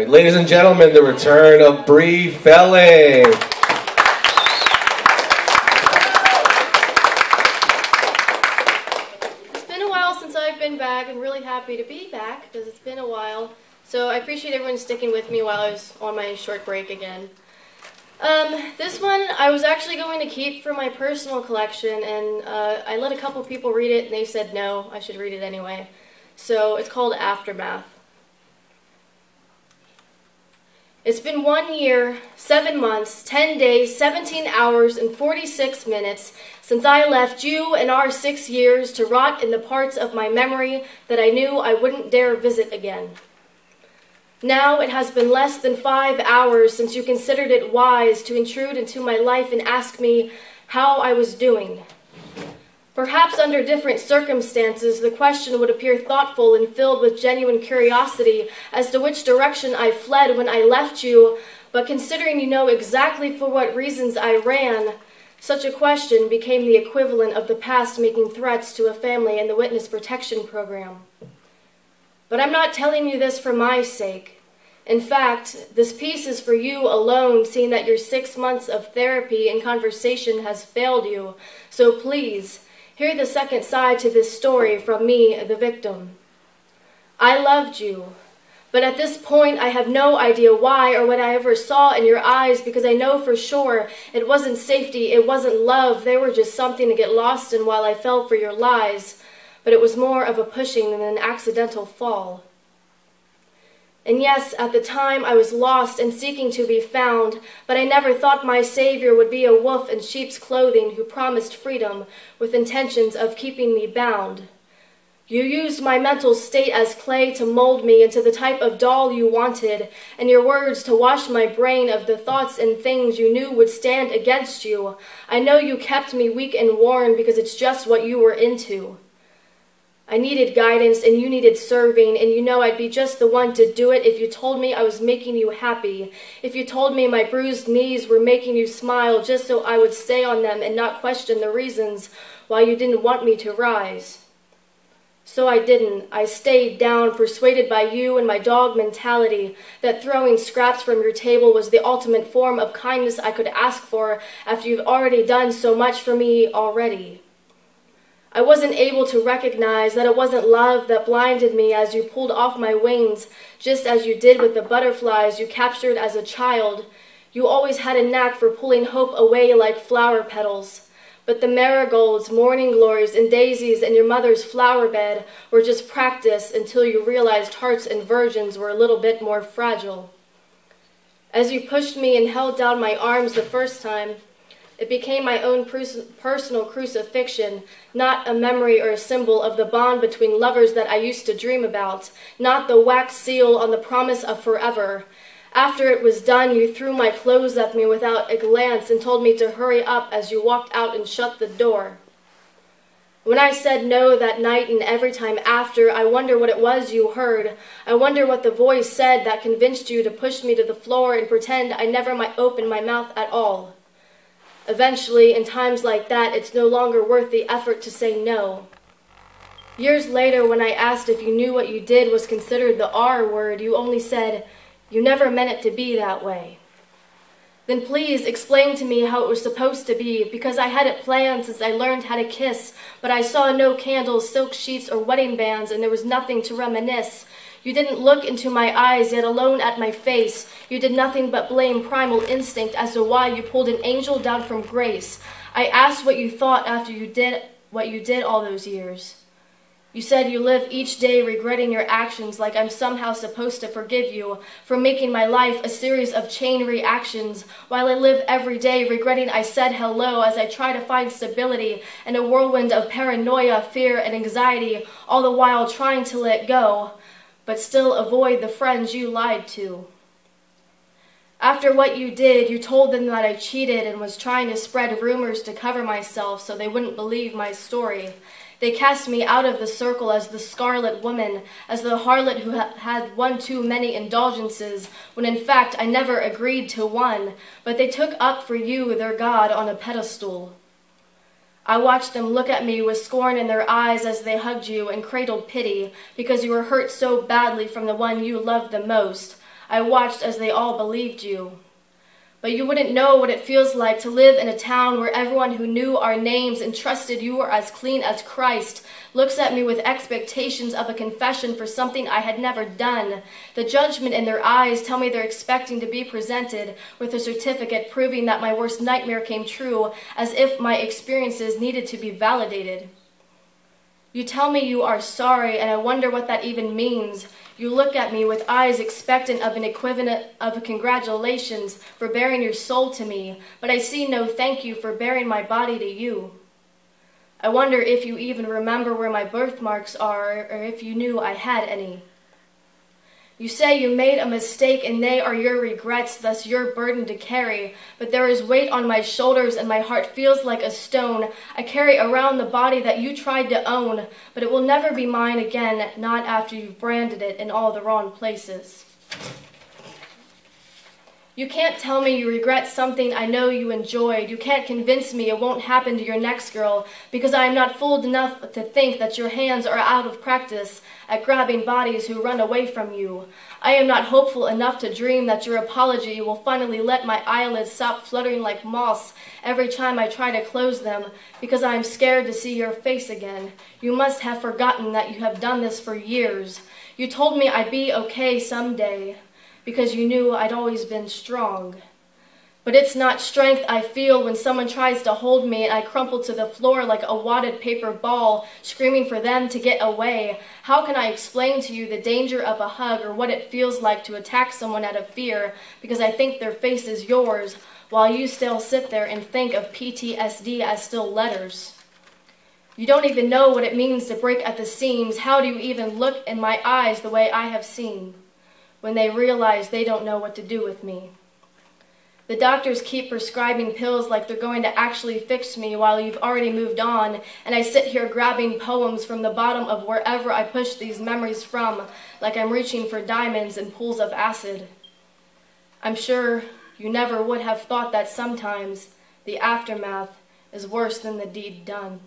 right, ladies and gentlemen, the return of Bree Felling. It's been a while since I've been back. I'm really happy to be back because it's been a while. So I appreciate everyone sticking with me while I was on my short break again. This one I was actually going to keep for my personal collection, and I let a couple people read it and they said no, I should read it anyway. So it's called Aftermath. It's been 1 year, 7 months, 10 days, 17 hours, and 46 minutes since I left you and our 6 years to rot in the parts of my memory that I knew I wouldn't dare visit again. Now it has been less than 5 hours since you considered it wise to intrude into my life and ask me how I was doing. Perhaps under different circumstances, the question would appear thoughtful and filled with genuine curiosity as to which direction I fled when I left you, but considering you know exactly for what reasons I ran, such a question became the equivalent of the past making threats to a family in the witness protection program. But I'm not telling you this for my sake. In fact, this piece is for you alone, seeing that your 6 months of therapy and conversation has failed you. So please, hear the second side to this story from me, the victim. I loved you, but at this point I have no idea why or what I ever saw in your eyes, because I know for sure it wasn't safety, it wasn't love, they were just something to get lost in while I fell for your lies, but it was more of a pushing than an accidental fall. And yes, at the time I was lost and seeking to be found, but I never thought my savior would be a wolf in sheep's clothing who promised freedom with intentions of keeping me bound. You used my mental state as clay to mold me into the type of doll you wanted, and your words to wash my brain of the thoughts and things you knew would stand against you. I know you kept me weak and worn because it's just what you were into. I needed guidance and you needed serving, and you know I'd be just the one to do it if you told me I was making you happy, if you told me my bruised knees were making you smile just so I would stay on them and not question the reasons why you didn't want me to rise. So I didn't. I stayed down, persuaded by you and my dog mentality that throwing scraps from your table was the ultimate form of kindness I could ask for after you've already done so much for me already. I wasn't able to recognize that it wasn't love that blinded me as you pulled off my wings, just as you did with the butterflies you captured as a child. You always had a knack for pulling hope away like flower petals. But the marigolds, morning glories, and daisies in your mother's flower bed were just practice until you realized hearts and virgins were a little bit more fragile. As you pushed me and held down my arms the first time, it became my own personal crucifixion, not a memory or a symbol of the bond between lovers that I used to dream about, not the wax seal on the promise of forever. After it was done, you threw my clothes at me without a glance and told me to hurry up as you walked out and shut the door. When I said no that night and every time after, I wonder what it was you heard. I wonder what the voice said that convinced you to push me to the floor and pretend I never might open my mouth at all. Eventually, in times like that, it's no longer worth the effort to say no. Years later, when I asked if you knew what you did was considered the R word, you only said, "You never meant it to be that way." Then please explain to me how it was supposed to be, because I had it planned since I learned how to kiss, but I saw no candles, silk sheets, or wedding bands, and there was nothing to reminisce. You didn't look into my eyes, yet alone at my face. You did nothing but blame primal instinct as to why you pulled an angel down from grace. I asked what you thought after you did what you did all those years. You said you live each day regretting your actions, like I'm somehow supposed to forgive you for making my life a series of chain reactions, while I live every day regretting I said hello as I try to find stability in a whirlwind of paranoia, fear, and anxiety, all the while trying to let go, but still avoid the friends you lied to. After what you did, you told them that I cheated and was trying to spread rumors to cover myself so they wouldn't believe my story. They cast me out of the circle as the scarlet woman, as the harlot who had one too many indulgences, when in fact I never agreed to one, but they took up for you their god on a pedestal. I watched them look at me with scorn in their eyes as they hugged you and cradled pity because you were hurt so badly from the one you loved the most. I watched as they all believed you. But you wouldn't know what it feels like to live in a town where everyone who knew our names and trusted you were as clean as Christ looks at me with expectations of a confession for something I had never done. The judgment in their eyes tell me they're expecting to be presented with a certificate proving that my worst nightmare came true, as if my experiences needed to be validated. You tell me you are sorry, and I wonder what that even means. You look at me with eyes expectant of an equivalent of a congratulations for bearing your soul to me, but I see no thank you for bearing my body to you. I wonder if you even remember where my birthmarks are, or if you knew I had any. You say you made a mistake and they are your regrets, thus your burden to carry. But there is weight on my shoulders and my heart feels like a stone. I carry around the body that you tried to own, but it will never be mine again, not after you've branded it in all the wrong places. You can't tell me you regret something I know you enjoyed. You can't convince me it won't happen to your next girl, because I am not fooled enough to think that your hands are out of practice at grabbing bodies who run away from you. I am not hopeful enough to dream that your apology will finally let my eyelids stop fluttering like moths every time I try to close them, because I am scared to see your face again. You must have forgotten that you have done this for years. You told me I'd be okay someday, because you knew I'd always been strong. But it's not strength I feel when someone tries to hold me and I crumple to the floor like a wadded paper ball, screaming for them to get away. How can I explain to you the danger of a hug or what it feels like to attack someone out of fear because I think their face is yours, while you still sit there and think of PTSD as still letters? You don't even know what it means to break at the seams. How do you even look in my eyes the way I have seen when they realize they don't know what to do with me? The doctors keep prescribing pills like they're going to actually fix me while you've already moved on, and I sit here grabbing poems from the bottom of wherever I push these memories from, like I'm reaching for diamonds in pools of acid. I'm sure you never would have thought that sometimes the aftermath is worse than the deed done.